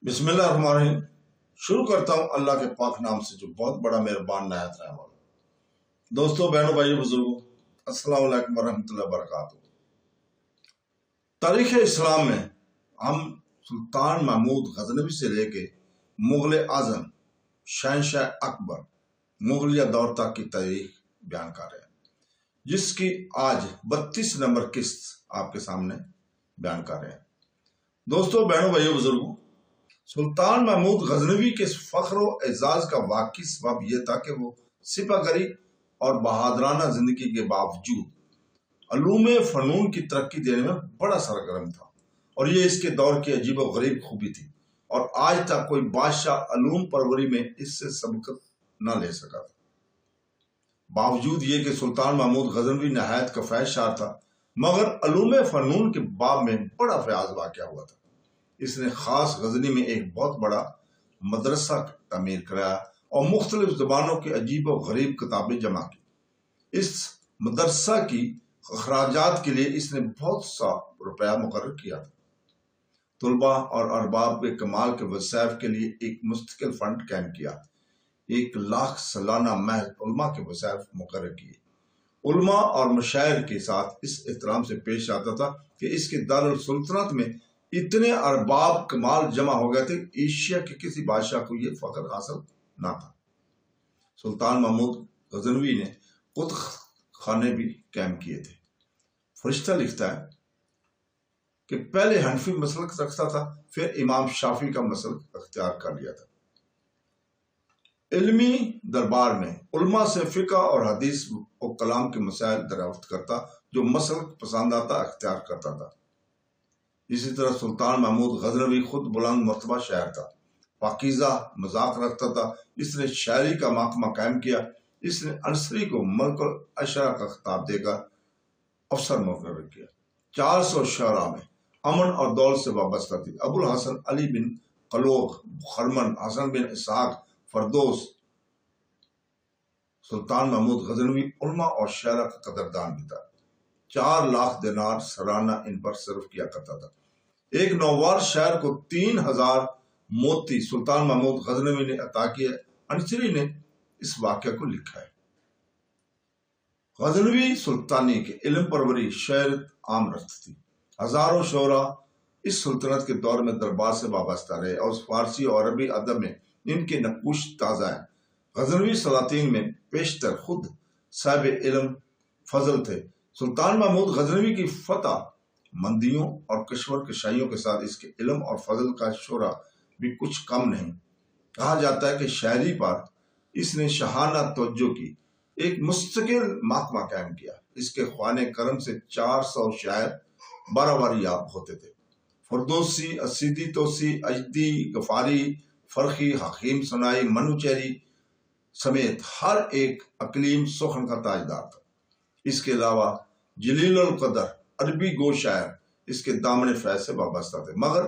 بسم اللہ الرحمن الرحیم۔ شروع کرتا ہوں اللہ کے پاک نام سے جو بہت بڑا مہربان نہایت رحم والا۔ دوستو، بہنوں، بھائیو، بزرگوں، السلام علیکم ورحمۃ اللہ وبرکاتہ۔ تاریخ اسلام میں ہم سلطان محمود غزنوی سے لے کے مغل اعظم شہنشاہ اکبر مغلیہ دور تک کی تاریخ بیان کر رہے ہیں، جس کی آج 32 نمبر قسط آپ کے سامنے بیان کر رہے ہیں۔ دوستو، بہنوں، بھائیو، بزرگوں، سلطان محمود غزنوی کے فخر و اعزاز کا واقعی سبب یہ تھا کہ وہ سپہ گری اور بہادرانہ زندگی کے باوجود علوم فنون کی ترقی دینے میں بڑا سرگرم تھا، اور یہ اس کے دور کی عجیب و غریب خوبی تھی، اور آج تک کوئی بادشاہ علوم پروری میں اس سے سبقت نہ لے سکا تھا۔ باوجود یہ کہ سلطان محمود غزنوی نہایت کفایت شعر تھا، مگر علوم فنون کے باب میں بڑا فیاض واقع ہوا تھا۔ اس نے خاص غزنی میں ایک بہت بڑا مدرسہ تعمیر کرایا اور مختلف زبانوں کی عجیب و غریب کتابیں جمع کی۔ اس مدرسہ کی اخراجات کے لیے اس نے بہت سا روپیہ مقرر کیا تھا۔ طلباء اور ارباب کمال کے وظائف کے لیے ایک مستقل فنڈ قائم کیا۔ 1,00,000 سالانہ محض علماء کے وظائف مقرر کیے۔ علماء اور مشاعر کے ساتھ اس احترام سے پیش آتا تھا کہ اس کے دارالسلطنت میں اتنے ارباب کمال جمع ہو گئے تھے، ایشیا کے کسی بادشاہ کو یہ فخر حاصل نہ تھا۔ سلطان محمود غزنوی نے کتب خانے بھی قائم کیے تھے۔ فرشتہ لکھتا ہے کہ پہلے حنفی مسلک رکھتا تھا، پھر امام شافعی کا مسلک اختیار کر لیا تھا۔ علمی دربار میں علماء سے فقہ اور حدیث و کلام کے مسائل دریافت کرتا، جو مسلک پسند آتا اختیار کرتا تھا۔ اسی طرح سلطان محمود غزنوی خود بلند مرتبہ شاعر تھا، پاکیزہ مذاق رکھتا تھا۔ اس نے شاعری کا محکمہ قائم کیا۔ اس نے انصری کو ملک الاشرا کا خطاب دے کر افسر مقرر کیا۔ 400 شعراء میں امن اور دولت سے وابستہ تھی۔ ابو الحسن علی بن قلوغ، خرمن، حسن بن اسحاق، فردوس۔ سلطان محمود غزنوی علماء اور شاعرہ کا قدردان بھی تھا۔ 4,00,000 دینار سالانہ ان پر صرف کیا کرتا تھا۔ ایک نووار شاعر کو 3,000 موتی سلطان محمود غزنوی نے عطا کیے۔ انصری نے اس واقعہ کو لکھا ہے۔ غزنوی سلطانی کے علم پروری شاعرت عام رفت تھی۔ ہزاروں شعراء اس سلطنت کے دور میں دربار سے وابستہ رہے، اور فارسی اور عربی ادب میں ان کے نقوش تازہ ہیں۔ غزنوی سلاطین میں بیشتر خود صاحب علم فضل تھے۔ سلطان محمود غزنوی کی فتح مندیوں اور کشور کشائیوں کے ساتھ اس کے علم اور فضل کا شعرہ بھی کچھ کم نہیں۔ کہا جاتا ہے کہ شاعری پر اس نے شاہانہ توجہ کی، ایک مستقل محکمہ قائم کیا۔ اس کے خوانے کرم سے 400 شاعر بارہ یاب ہوتے تھے۔ فردوسی، اسیدی توسی، اجدی، غفاری، فرخی، حکیم سنائی، منوچہری سمیت ہر ایک اقلیم سخن کا تاجدار تھا۔ اس کے علاوہ جلیل القدر عربی گو شاعر اس کے دامن فیض سے وابستہ تھے، مگر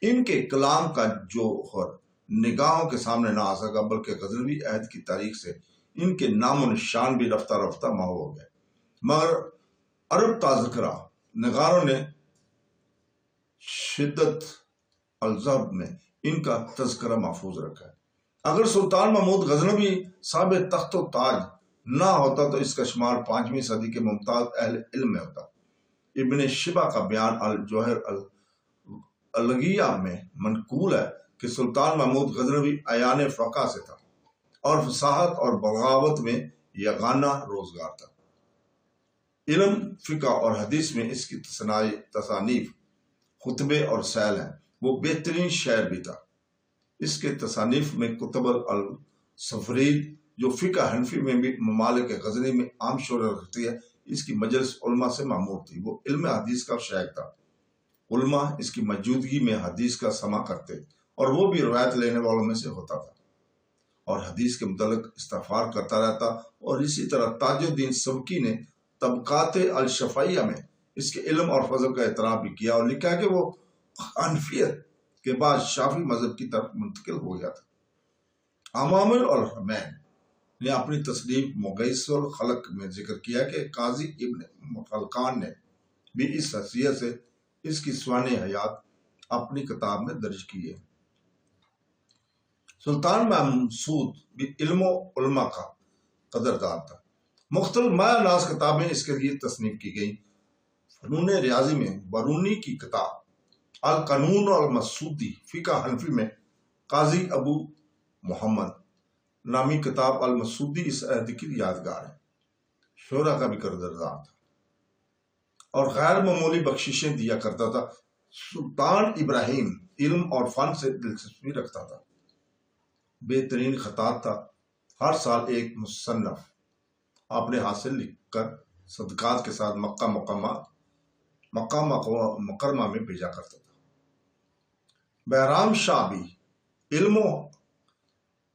ان کے کلام کا جوہر نگاہوں کے سامنے نہ آ سکا، بلکہ غزنوی عہد کی تاریخ سے ان کے نام و نشان بھی رفتہ رفتہ محو ہو گئے۔ مگر عرب تذکرہ نگاروں نے شدت الذہب میں ان کا تذکرہ محفوظ رکھا ہے۔ اگر سلطان محمود غزنوی صاحب تخت و تاج نہ ہوتا تو اس کا شمار 5ویں صدی کے ممتاز اہل علم میں ہوتا۔ ابن شبہ کا بیان الجوہر الغیہ میں منقول ہے کہ سلطان محمود غزنوی عیان فقہ سے تھا، اور فصاحت اور بغاوت میں یگانہ روزگار تھا۔ علم، فقہ اور حدیث میں اس کی تصانیف خطبے اور سیل ہیں۔ وہ بہترین شاعر بھی تھا۔ اس کے تصانیف میں کتب السفرید، جو فقہ حنفی میں بھی ممالک غزنی میں عام شہرت رکھتی ہے، اس کی مجلس علماء سے معمور تھی۔ وہ علم حدیث کا شیخ تھا۔ علماء اس کی موجودگی میں حدیث کا سماع کرتے، اور وہ بھی روایت لینے والوں میں سے ہوتا تھا، اور حدیث کے متعلق استغفار کرتا رہتا۔ اور اسی طرح تاج الدین سبکی نے طبقات الشفعیہ میں اس کے علم اور فضل کا اعتراف بھی کیا، اور لکھا ہے کہ وہ حنفیت کے بعد شافعی مذہب کی طرف منتقل ہو گیا تھا۔ عوامل الحرمین نے اپنی تصنیف مغیث الخلق میں ذکر کیا کہ قاضی ابن خلقان نے بھی اس حیثیت سے اس کی سوانح حیات اپنی کتاب میں درج کی ہے۔ سلطان مسعود بھی علم و علماء کا قدردان تھا۔ مختلف مایہ ناز کتابیں اس کے لیے تصنیف کی گئیں۔ فنون ریاضی میں برونی کی کتاب القانون المسعودی، فقہ حنفی میں قاضی ابو محمد نامی کتاب المسعودی اس عہد کی یادگار ہے۔ شعرا کا بھی قدردان تھا اور غیر معمولی بخششیں دیا کرتا تھا۔ سلطان ابراہیم علم اور فن سے دلچسپی رکھتا تھا، بہترین خطاط تھا۔ ہر سال ایک مصنف اپنے ہاتھ سے لکھ کر صدقات کے ساتھ مکہ مکرمہ میں بھیجا کرتا تھا۔ بہرام شاہ بھی علم و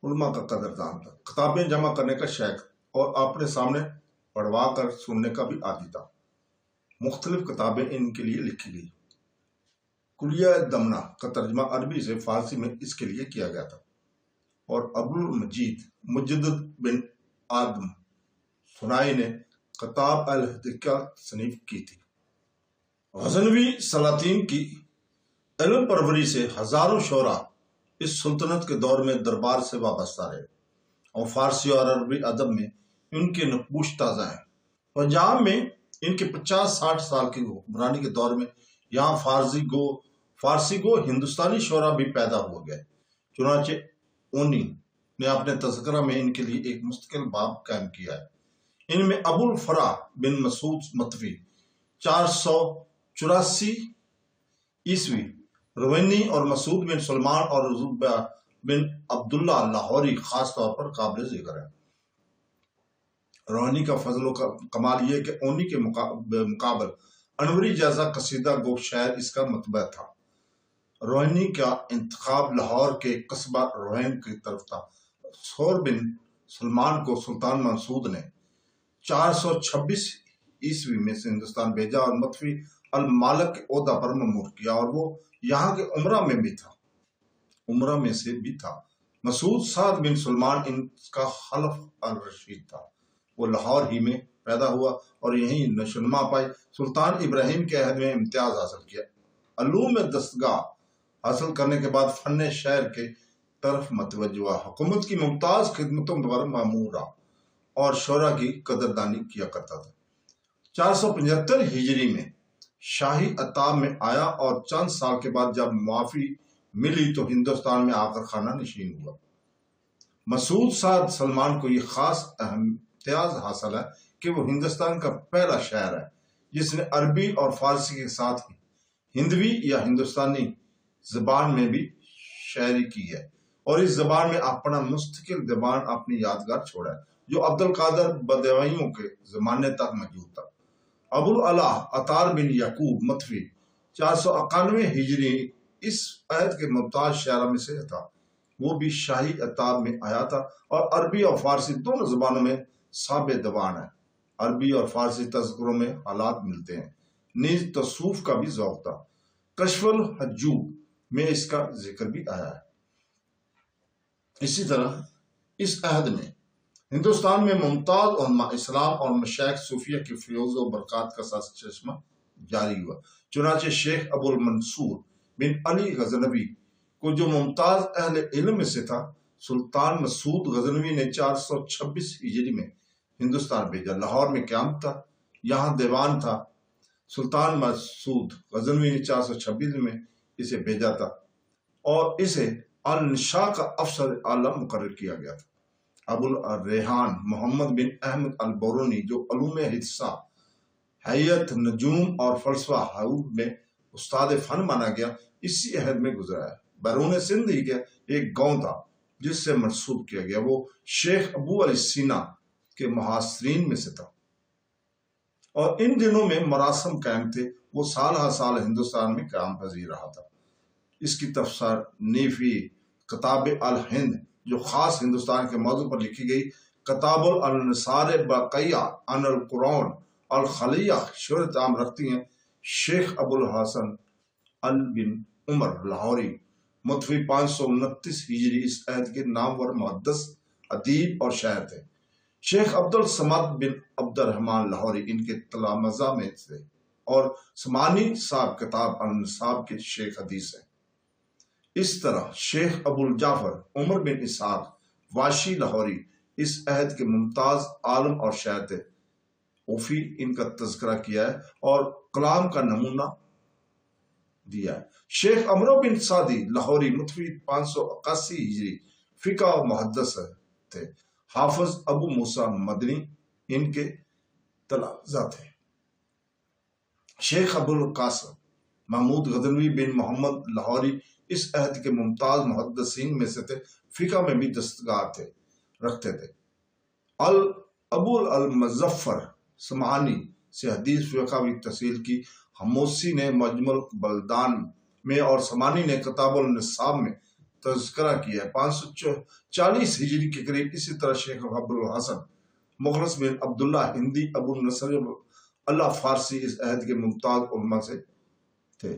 علماء کا قدردان تھا، کتابیں جمع کرنے کا شیخ اور اپنے سامنے پڑھوا کر سننے کا بھی عادی تھا۔ مختلف کتابیں ان کے لیے لکھی گئی۔ کلیہ دمنہ کا ترجمہ عربی سے فارسی میں اس کے لیے کیا گیا تھا، اور ابو المجید مجدد بن آدم سنائی نے کتاب الحدیقہ تصنیف کی تھی۔ غزنوی سلاطین کی علم پروری سے ہزاروں شعراء اس سلطنت کے دور میں دربار سے وابستہ رہے، اور فارسی اور عربی ادب میں ان کے نقوش تازہ ہیں۔ پنجاب میں ان کے 50-60 سال کی حکمرانی کے دور میں یہاں فارسی گو ہندوستانی شعراء بھی پیدا ہو گئے۔ چنانچہ اونی نے اپنے تذکرہ میں ان کے لیے ایک مستقل باب قائم کیا ہے۔ ان میں ابو الفرا بن مسعود مطوی 484 عیسوی روینی اور مسعود بن سلمان اور رضوبہ بن عبداللہ لاہوری خاص طور پر قابل ذکر ہے۔ روحانی کا فضل و کمال یہ کہ اونی کے مقابل انوری جیسا قصیدہ گو شاعر اس کا متبع تھا۔ روحانی کا انتخاب لاہور کے قصبہ روحین کی طرف تھا۔ سور بن سلمان کو سلطان مسعود نے 426 عیسوی میں سے ہندوستان بھیجا اور مطفی المالک کے عہدہ پر مأمور کیا، اور وہ یہاں کے عمرہ میں سے بھی تھا۔ مسعود سعد بن سلمان ان کا خلف الرشید تھا۔ وہ لاہور ہی میں پیدا ہوا اور یہیں نشوونما پائی۔ سلطان ابراہیم کے عہد میں امتیاز حاصل کیا۔ علوم میں دستگاہ حاصل کرنے کے بعد فن شعر کے طرف متوجہ ہوا۔ حکومت کی ممتاز خدمتوں پر مامور رہا اور شعراء کی قدردانی کیا کرتا تھا۔ 475 ہجری میں شاہی عتاب میں آیا اور چند سال کے بعد جب معافی ملی تو ہندوستان میں آ کر خانہ نشین ہوا۔ مسعود سعد سلمان کو یہ خاص امتیاز حاصل ہے کہ وہ ہندوستان کا پہلا شاعر ہے جس نے عربی اور فارسی کے ساتھ ہی ہندوی یا ہندوستانی زبان میں بھی شاعری کی ہے، اور اس زبان میں اپنا مستقل دیوان اپنی یادگار چھوڑا ہے جو عبد القادر بدوائیوں کے زمانے تک موجود تھا۔ ابو العلا عطار بن یعقوب مطوی 491 ہجری اس عہد کے ممتاز شاعروں میں سے تھا۔ وہ بھی شاہی عتاب میں آیا تھا اور عربی اور فارسی دونوں زبانوں میں صاحب دیوان ہے۔ عربی اور فارسی تذکروں میں حالات ملتے ہیں، نیز تصوف کا بھی ذوق تھا۔ کشف الحجوب میں اس کا ذکر بھی آیا ہے۔ اسی طرح اس عہد میں ہندوستان میں ممتاز علماء اسلام اور مشائخ صوفیہ کی فیوز و برکات کا ساز چشمہ جاری ہوا۔ چنانچہ شیخ ابو المنصور بن علی غزنوی کو جو ممتاز اہل علم میں سے تھا، سلطان مسعود غزنوی نے 426 ہجری میں ہندوستان بھیجا۔ لاہور میں قیام تھا، یہاں دیوان تھا۔ سلطان مسعود غزنوی نے 426 میں اسے بھیجا تھا اور اسے الانشاء کا افسر اعلیٰ مقرر کیا گیا تھا۔ ابو الریحان محمد بن احمد البرونی جو علوم حدیثہ، حیت، نجوم اور فلسفہ حروف میں استاد فن مانا گیا، اسی عہد میں گزرا ہے۔ بیرون سندھ ہی کا ایک گاؤں تھا جس سے منسوب کیا گیا، وہ شیخ ابو علی سینا کے محاصرین میں سے تھا، اور ان دنوں میں مراسم قائم تھے۔ وہ سال ہر سال ہندوستان میں قیام پذیر رہا تھا۔ اس کی تفسیر نیفی کتاب الہند جو خاص ہندوستان کے موضوع پر لکھی گئی، کتاب الانصار باقیہ عن القرآن الخلیہ شہرت عام رکھتی ہیں۔ شیخ ابو الحسن بن عمر لاہوری مطوی 529 ہجری اس عہد کے نامور محدث، ادیب اور شاعر تھے۔ شیخ عبد الصمد بن عبد الرحمن لاہوری ان کے تلامذہ میں تھے اور سمانی صاحب کتاب النصاب کے شیخ حدیث ہیں۔ اس طرح شیخ ابو الجعفر عمر بن اسحاق واشی لاہوری اس عہد کے ممتاز عالم اور شاعر تھے۔ اوفی ان کا تذکرہ کیا ہے اور کلام کا نمونہ دیا ہے۔ شیخ عمرو بن سعدی لاہوری متوفی 581 ہجری فقہ و محدث تھے۔ حافظ ابو موسیٰ مدنی ان کے تلامذہ تھے۔ شیخ ابو القاسم محمود غزنوی بن محمد لاہوری اس عہد کے ممتاز محدثین میں سے تھے۔ فقہ میں بھی دستگاہ رکھتے تھے۔ ابو المظفر سمعانی سے حدیث فقہ بھی تحصیل کی۔ حموسی نے مجمع البلدان میں اور سمعانی نے کتاب النصاب میں تذکرہ کیا ہے۔ 540 ہجری کے قریب اسی طرح شیخ ابو الحسن مخلص بن عبداللہ ہندی ابو نصر اللہ فارسی اس عہد کے ممتاز علماء سے تھے۔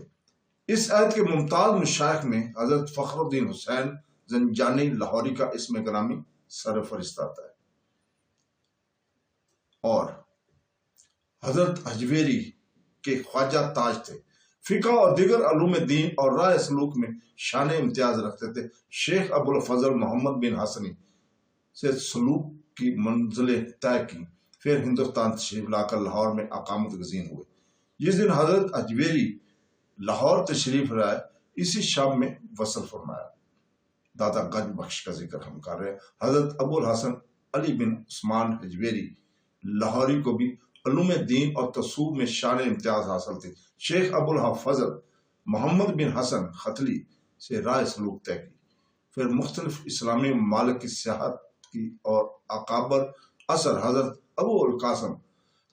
اس عہد کے ممتاز مشائخ میں حضرت فخر الدین حسین زنجانی لاہوری کا اسم گرامی سرفہرست آتا ہے، اور حضرت حجویری کے خواجہ تاج تھے۔ فقہ اور دیگر علوم دین اور راہ سلوک میں شان امتیاز رکھتے تھے۔ شیخ ابو الفضل محمد بن حسنی سے سلوک کی منزلیں طے کی، پھر ہندوستان تشریف لا کر لاہور میں اقامت گزین ہوئے۔ جس دن حضرت حجویری لاہور تشریف لائے اسی شب میں وصل فرمایا۔ دادا گنج بخش کا ذکر ہم کر رہے ہیں۔ حضرت ابو الحسن علی بن عثمان حجویری لاہوری کو بھی علوم دین اور تصوف میں شان امتیاز حاصل تھی۔ شیخ ابو الفضل محمد بن حسن ختلی سے رائے سلوک طے کی، پھر مختلف اسلامی ممالک کی سیاحت کی، اور اکابر اثر حضرت ابو القاسم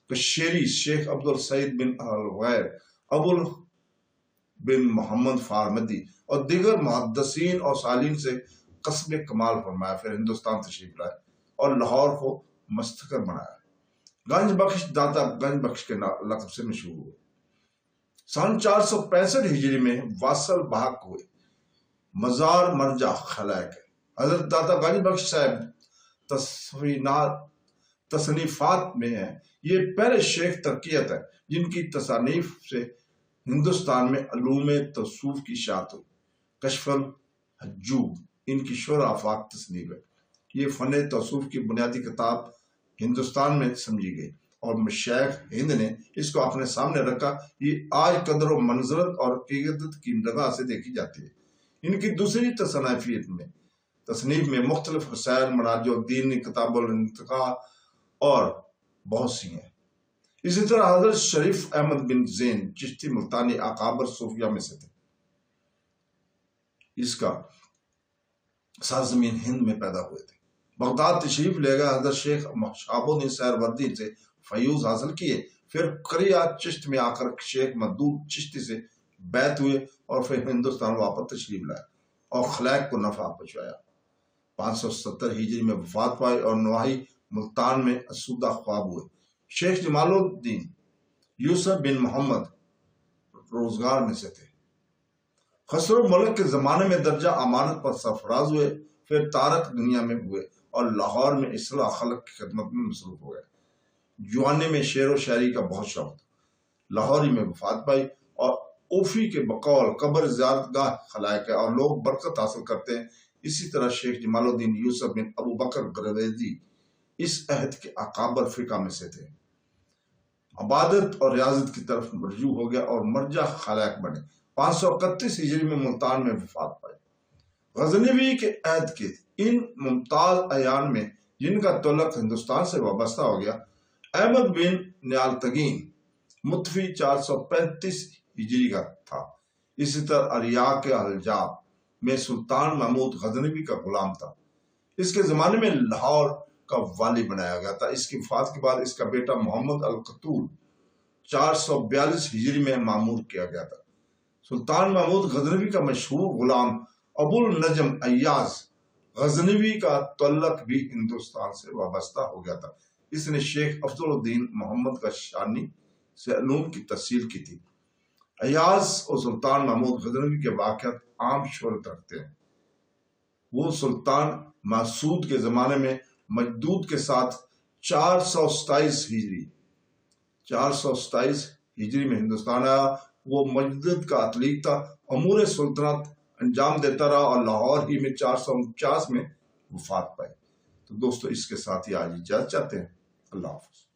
کشیری، شیخ عبد السعید بن الغیر، ابو بن محمد فارمدی اور دیگر محدثین اور سالین سے قصب کمال فرمایا، پھر ہندوستان تشریف لائے اور لاہور کو مستقر بنایا۔ گنج بخش دادا گنج بخش کے لقب سے مشہور ہوئے۔ سن 465 ہجری میں واصل بحق ہوئے۔ مزار مرجع خلائق حضرت دادا گنج بخش صاحب تصنیفات میں ہیں۔ یہ پہلے شیخ ترقیت ہے جن کی تصانیف سے ہندوستان میں علوم تصوف کی اشاعت ہوئی۔ کشف الحجوب ان کی شرح آفاق تصنیف ہے۔ یہ فن تصوف کی بنیادی کتاب ہندوستان میں سمجھی گئی اور مشائخ ہند نے اس کو اپنے سامنے رکھا۔ یہ آج قدر و منزلت اور عقیدت کی نگاہ سے دیکھی جاتی ہے۔ ان کی دوسری تصنیف میں مختلف رسائل، مناج الدین، کتاب الانتقاء اور بہت سی ہیں۔ اسی طرح حضرت شریف احمد بن زین چشتی ملتانی اکابر صوفیہ میں سے تھے۔ اس کا سرزمین ہند میں پیدا ہوئے تھے۔ بغداد تشریف لے گئے۔ حضرت شیخ شہاب الدین سہروردی سے فیوز حاصل کیے، پھر قریہ چشت میں آ کر شیخ مدود چشتی سے بیعت ہوئے اور پھر ہندوستان واپس تشریف لائے اور خلائق کو نفع پہنچایا۔ 570 ہجری میں وفات پائی اور نواحی ملتان میں اسودہ خواب ہوئے۔ شیخ جمال الدین یوسف بن محمد روزگار میں سے تھے۔ خسرو ملک کے زمانے میں درجہ امانت پر سرفراز ہوئے، پھر تارک دنیا میں ہوئے اور لاہور میں اصلاح خلق کی خدمت میں مصروف ہو گئے۔ جوانی میں شعر و شاعری کا بہت شوق تھا۔ لاہوری میں وفات پائی اور اوفی کے بقول قبر زیارت گاہ خلائق ہے اور لوگ برکت حاصل کرتے ہیں۔ اسی طرح شیخ جمال الدین یوسف بن ابو بکر گرویزی اس عہد کے اکابر فقہ میں سے تھے۔ عبادت اور ریاضت کی طرف رجوع ہو گیا اور مرجع خلائق بنے۔ 531 ہجری میں ملتان میں وفات پائی۔ غزنوی کے عہد کے ان ممتاز اعیان میں جن کا تعلق ہندوستان سے وابستہ ہو گیا، احمد بن نیالتگین متوفی 435 ہجری کا تھا۔ اسی طرح اریاق الحجاب میں سلطان محمود غزنوی کا غلام تھا۔ اس کے زمانے میں لاہور کا والی بنایا گیا تھا۔ اس کی وفات کے بعد اس کا بیٹا محمد القتول 442 ہجری میں معمور کیا گیا تھا۔ سلطان محمود غزنوی کا مشہور غلام ابو النجم ایاز غزنوی کا تعلق بھی ہندوستان سے وابستہ ہو گیا تھا۔ اس نے شیخ افضل الدین محمد کاشانی سے علوم کی تحصیل کی تھی۔ ایاز اور سلطان محمود غزنوی کے واقعات عام شہرت رکھتے ہیں۔ وہ سلطان مسعود کے زمانے میں مجدود کے ساتھ 427 ہجری میں ہندوستان آیا۔ وہ مجدد کا اتلیق تھا۔ امور سلطنت انجام دیتا رہا اور لاہور ہی میں 449 میں وفات پائی۔ تو دوستو اس کے ساتھ ہی آج اجازت چاہتے ہیں۔ اللہ حافظ۔